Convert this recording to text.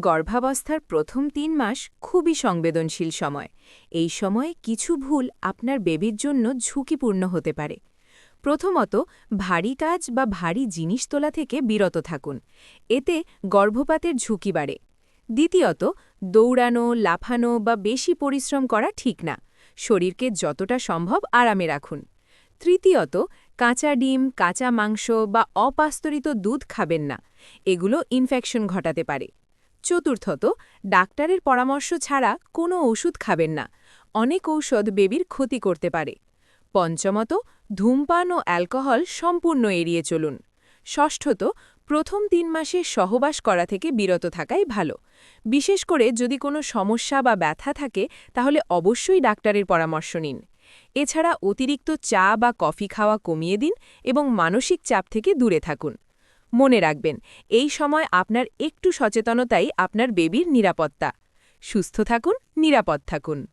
গর্ভাবস্থার প্রথম ৩ মাস খুবই সংবেদনশীল সময়। এই সময়ে কিছু ভুল আপনার বেবির জন্য ঝুঁকিপূর্ণ হতে পারে। প্রথমত, ভারী কাজ বা ভারী জিনিস তোলা থেকে বিরত থাকুন। এতে গর্ভপাতের ঝুঁকি বাড়ে। দ্বিতীয়ত, দৌড়ানো, লাফানো বা বেশি পরিশ্রম করা ঠিক না। শরীরকে যতটা সম্ভব আরামে রাখুন। তৃতীয়ত, কাঁচা ডিম, কাঁচা মাংস বা অপাস্তরিত দুধ খাবেন না। এগুলো ইনফেকশন ঘটাতে পারে। চতুর্থত, ডাক্তারের পরামর্শ ছাড়া কোনো ওষুধ খাবেন না। অনেক ঔষধ বেবির ক্ষতি করতে পারে। পঞ্চমত, ধূমপান ও অ্যালকোহল সম্পূর্ণ এড়িয়ে চলুন। ষষ্ঠত, প্রথম ৩ মাসে সহবাস করা থেকে বিরত থাকাই ভালো। বিশেষ করে যদি কোনো সমস্যা বা ব্যথা থাকে তাহলে অবশ্যই ডাক্তারের পরামর্শ নিন। এছাড়া অতিরিক্ত চা বা কফি খাওয়া কমিয়ে দিন এবং মানসিক চাপ থেকে দূরে থাকুন। মনে রাখবেন, এই সময় আপনার একটু সচেতনতাই আপনার বেবির নিরাপত্তা। সুস্থ থাকুন, নিরাপদ থাকুন।